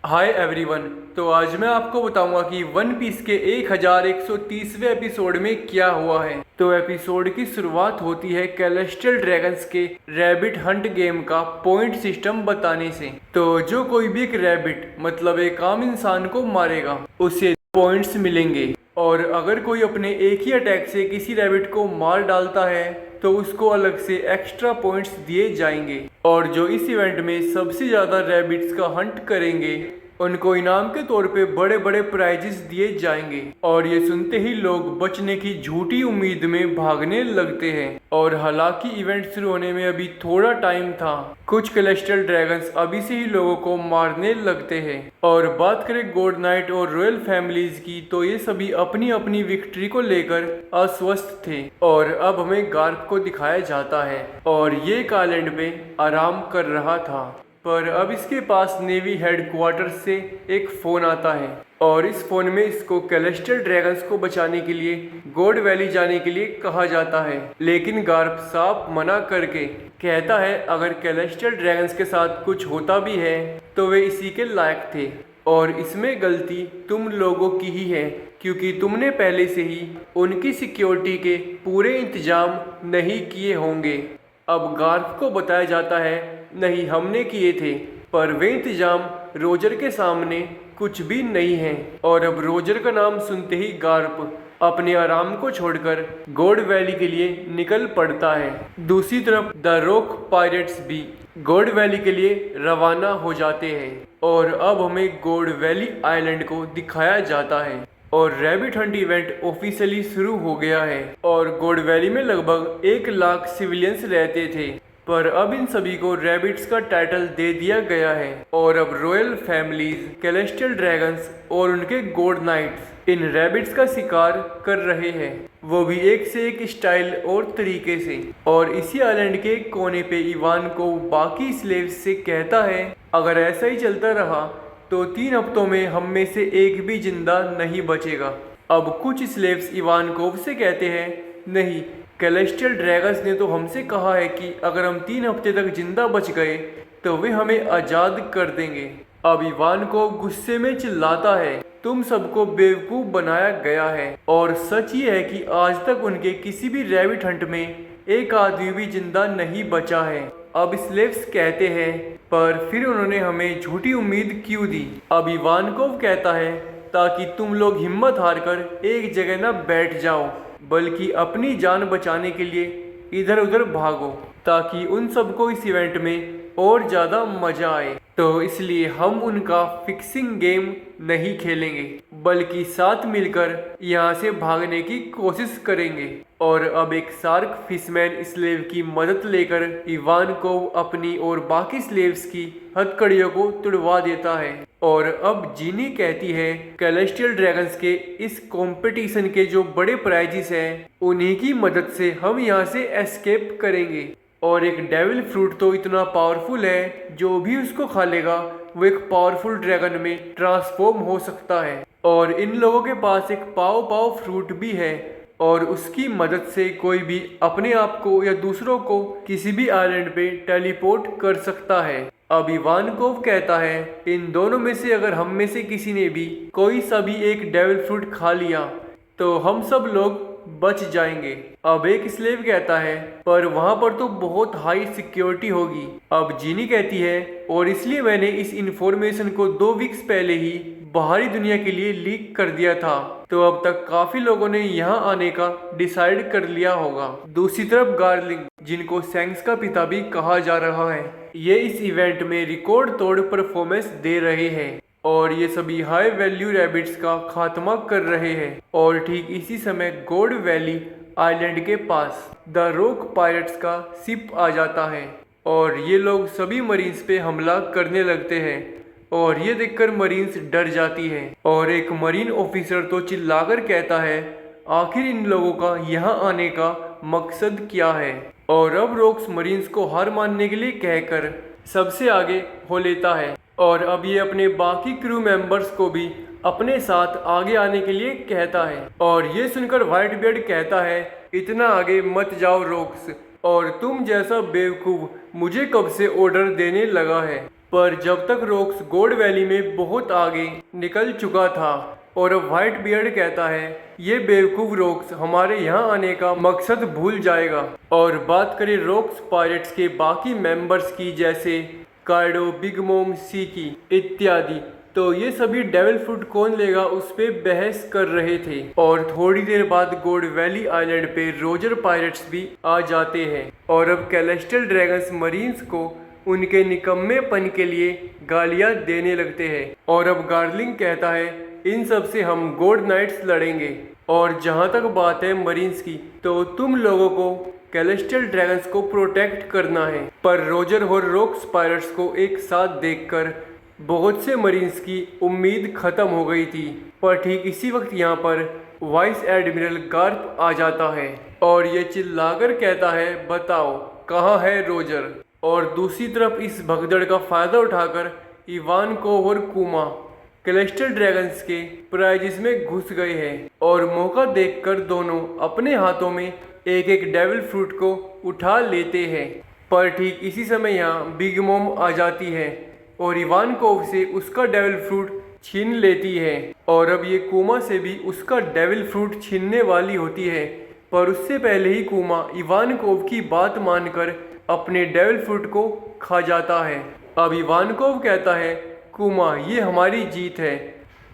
Hi everyone. तो आज मैं आपको बताऊंगा कि वन पीस के 1130वें एपिसोड में क्या हुआ है। तो एपिसोड की शुरुआत होती है कैलेस्ट्रल ड्रैगन्स के रैबिट हंट गेम का पॉइंट सिस्टम बताने से। तो जो कोई भी एक रैबिट मतलब एक आम इंसान को मारेगा उसे पॉइंट्स मिलेंगे, और अगर कोई अपने एक ही अटैक से किसी रैबिट को मार डालता है तो उसको अलग से एक्स्ट्रा पॉइंट्स दिए जाएंगे। और जो इस इवेंट में सबसे ज़्यादा रैबिट्स का हंट करेंगे उनको इनाम के तौर पे बड़े बड़े प्राइजेस दिए जाएंगे। और ये सुनते ही लोग बचने की झूठी उम्मीद में भागने लगते हैं। और हालांकि इवेंट शुरू होने में अभी थोड़ा टाइम था, कुछ कैलेस्ट्रल ड्रैगन्स अभी से ही लोगों को मारने लगते हैं। और बात करें गॉड नाइट और रॉयल फैमिलीज की, तो ये सभी अपनी अपनी विक्ट्री को लेकर अस्वस्थ थे। और अब हमें गार्प को दिखाया जाता है और ये एक आइलैंड पे आराम कर रहा था। पर अब इसके पास नेवी हेडक्वार्टर से एक फ़ोन आता है और इस फ़ोन में इसको कैलेस्ट्रल ड्रैगन्स को बचाने के लिए गॉड वैली जाने के लिए कहा जाता है। लेकिन गार्प साफ मना करके कहता है अगर कैलेस्ट्रल ड्रैगन्स के साथ कुछ होता भी है तो वे इसी के लायक थे, और इसमें गलती तुम लोगों की ही है क्योंकि तुमने पहले से ही उनकी सिक्योरिटी के पूरे इंतजाम नहीं किए होंगे। अब गार्प को बताया जाता है नहीं, हमने किए थे, पर वे इंतजाम रोजर के सामने कुछ भी नहीं है। और अब रोजर का नाम सुनते ही गार्प अपने आराम को छोड़कर गॉड वैली के लिए निकल पड़ता है। दूसरी तरफ द रॉक पायरेट्स भी गॉड वैली के लिए रवाना हो जाते हैं। और अब हमें गॉड वैली आइलैंड को दिखाया जाता है और रैबिट हंट इवेंट ऑफिशियली शुरू हो गया है। और गॉड वैली में लगभग 1 लाख सिविलियंस रहते थे, पर अब इन सभी को रैबिट्स का टाइटल दे दिया गया है। और अब रॉयल फैमिलीज, कैलेस्ट्रल ड्रैगन्स और उनके गॉड नाइट्स इन रैबिट्स का शिकार कर रहे हैं, वो भी एक से एक स्टाइल और तरीके से। और इसी आइलैंड के कोने पे इवान को बाकी स्लेव्स से कहता है अगर ऐसा ही चलता रहा तो 3 हफ्तों में हम में से एक भी जिंदा नहीं बचेगा। अब कुछ स्लेव्स इवानकोव से कहते हैं नहीं, कैलेस्ट्रल ड्रैगन्स ने तो हमसे कहा है कि अगर हम 3 हफ्ते तक जिंदा बच गए तो वे हमें आज़ाद कर देंगे। अब इवानकोव गुस्से में चिल्लाता है तुम सबको बेवकूफ़ बनाया गया है। और सच ये है कि आज तक उनके किसी भी रैबिट हंट में एक आदमी भी जिंदा नहीं बचा है। अब स्लेव्स कहते हैं पर फिर उन्होंने हमें झूठी उम्मीद क्यों दी। अब इवानकोव कहता है ताकि तुम लोग हिम्मत हारकर एक जगह न बैठ जाओ, बल्कि अपनी जान बचाने के लिए इधर उधर भागो ताकि उन सबको इस इवेंट में और ज़्यादा मज़ा आए। तो इसलिए हम उनका फिक्सिंग गेम नहीं खेलेंगे बल्कि साथ मिलकर यहाँ से भागने की कोशिश करेंगे। और अब एक शार्क फिशमैन स्लेव की मदद लेकर इवान को अपनी और बाकी स्लेव्स की हथकड़ियों को तुड़वा देता है। और अब जीनी कहती है कैलेस्ट्रल ड्रैगन्स के इस कंपटीशन के जो बड़े प्राइजेस हैं उन्हीं की मदद से हम यहाँ से एस्केप करेंगे। और एक डेविल फ्रूट तो इतना पावरफुल है जो भी उसको खा लेगा वो एक पावरफुल ड्रैगन में ट्रांसफॉर्म हो सकता है। और इन लोगों के पास एक पाव पाव फ्रूट भी है और उसकी मदद से कोई भी अपने आप को या दूसरों को किसी भी आइलैंड पे टेलीपोर्ट कर सकता है। अब इवानकोव कहता है इन दोनों में से अगर हम में से किसी ने भी कोई सा भी एक डेविल फ्रूट खा लिया तो हम सब लोग बच जाएंगे। अब एक स्लेव कहता है पर वहां पर तो बहुत हाई सिक्योरिटी होगी। अब जीनी कहती है और इसलिए मैंने इस इंफॉर्मेशन को 2 वीक्स पहले ही बाहरी दुनिया के लिए लीक कर दिया था, तो अब तक काफी लोगों ने यहाँ आने का डिसाइड कर लिया होगा। दूसरी तरफ गार्लिंग, जिनको सैंक्स का पिता भी कहा जा रहा है, ये इस इवेंट में रिकॉर्ड तोड़ परफॉर्मेंस दे रहे हैं और ये सभी हाई वैल्यू रैबिट्स का खात्मा कर रहे हैं। और ठीक इसी समय गॉड वैली आइलैंड के पास द रॉक पायरेट्स का शिप आ जाता है और ये लोग सभी मरीन्स पे हमला करने लगते हैं। और ये देखकर मरीन्स डर जाती है और एक मरीन ऑफिसर तो चिल्लाकर कहता है आखिर इन लोगों का यहाँ आने का मकसद क्या है। और अब रॉक्स मरीन्स को हार मानने के लिए कहकर सबसे आगे हो लेता है और अब ये अपने बाकी क्रू मेंबर्स को भी अपने साथ आगे आने के लिए कहता है। और ये सुनकर व्हाइट बियर्ड कहता है इतना आगे मत जाओ रॉक्स, और तुम जैसा बेवकूफ़ मुझे कब से ऑर्डर देने लगा है। पर जब तक रोक्स गोड वैली में बहुत आगे निकल चुका था और अब व्हाइट बियर्ड कहता है ये बेवकूफ रोक्स हमारे यहाँ आने का मकसद भूल जाएगा। और बात करें रोक्स पायरेट्स के बाकी मेंबर्स की जैसे कार्डो, बिग मोम, सीकी इत्यादि, तो ये सभी डेविल फ्रूट कौन लेगा उस पे बहस कर रहे थे। और थोड़ी देर बाद गोड वैली आइलैंड पे रोजर पायरेट्स भी आ जाते हैं और अब कैलेस्टियल ड्रैगन्स मरीन्स को उनके निकम्मेपन के लिए गालियां देने लगते हैं। और अब गार्लिंग कहता है इन सब से हम गोड नाइट्स लड़ेंगे। और जहां तक बात है मरीन्स की, तो तुम लोगों को कैलेस्टियल ड्रैगन्स को प्रोटेक्ट करना है। पर रोजर और रोक्स पायरेट्स को एक साथ देखकर बहुत से मरीन्स की उम्मीद खत्म हो गई थी। पर ठीक इसी वक्त यहाँ पर वाइस एडमिरल गार्प आ जाता है और ये चिल्लाकर कहता है बताओ कहाँ है रोजर। और दूसरी तरफ इस भगदड़ का फायदा उठाकर इवानकोव और कुमा कैलेस्टियल ड्रैगन्स के प्राइजेस में घुस गए हैं और मौका देखकर दोनों अपने हाथों में एक एक डेविल फ्रूट को उठा लेते हैं। पर ठीक इसी समय यहाँ बिग मोम आ जाती है और इवानकोव से उसका डेविल फ्रूट छीन लेती है। और अब ये कुमा से भी उसका डेविल फ्रूट छीनने वाली होती है, पर उससे पहले ही कुमा इवानकोव की बात मानकर अपने डेविल फ्रूट को खा जाता है। अब इवानकोव कहता है कुमा ये हमारी जीत है।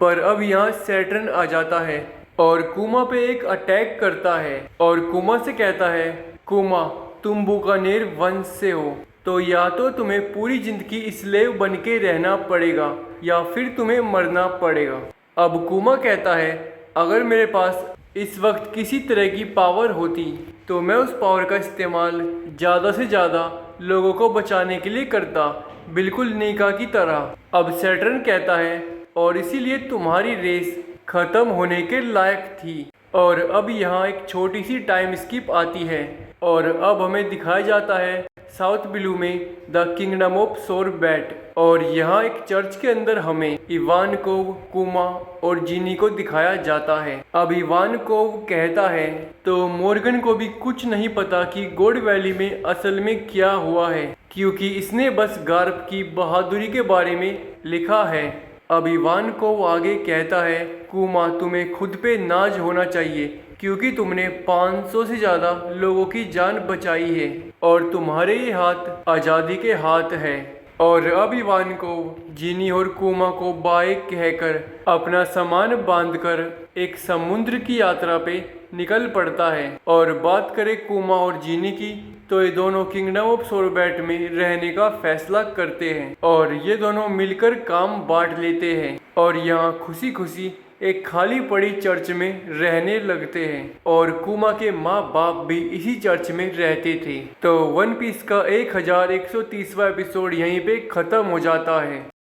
पर अब यहाँ सैटर्न आ जाता है और कुमा पे एक अटैक करता है और कुमा से कहता है कुमा तुम बुकानेर वंश से हो, तो या तो तुम्हें पूरी जिंदगी स्लेव बन के रहना पड़ेगा या फिर तुम्हें मरना पड़ेगा। अब कुमा कहता है अगर मेरे पास इस वक्त किसी तरह की पावर होती तो मैं उस पावर का इस्तेमाल ज़्यादा से ज़्यादा लोगों को बचाने के लिए करता, बिल्कुल नीका की तरह। अब सैटर्न कहता है और इसीलिए तुम्हारी रेस खत्म होने के लायक थी। और अब यहाँ एक छोटी सी टाइम स्किप आती है और अब हमें दिखाया जाता है साउथ ब्लू में द किंगडम ऑफ सोरबैट। और यहाँ एक चर्च के अंदर हमें इवानकोव, कुमा और जीनी को दिखाया जाता है। अब इवानकोव कहता है तो मॉर्गन को भी कुछ नहीं पता कि गोड वैली में असल में क्या हुआ है, क्योंकि इसने बस गार्प की बहादुरी के बारे में लिखा है। अब इवानकोव आगे कहता है कुमा तुम्हें खुद पे नाज होना चाहिए क्योंकि तुमने 500 से ज़्यादा लोगों की जान बचाई है और तुम्हारे ये हाथ आज़ादी के हाथ है। और अब इवानकोव जीनी और कुमा को बाय कहकर अपना सामान बांधकर एक समुद्र की यात्रा पे निकल पड़ता है। और बात करें कुमा और जीनी की, तो ये दोनों किंगडम ऑफ सोरबैट में रहने का फैसला करते हैं और ये दोनों मिलकर काम बांट लेते हैं और यहाँ खुशी खुशी एक खाली पड़ी चर्च में रहने लगते हैं। और कुमा के माँ बाप भी इसी चर्च में रहते थे। तो वन पीस का 1130वां एपिसोड यहीं पे खत्म हो जाता है।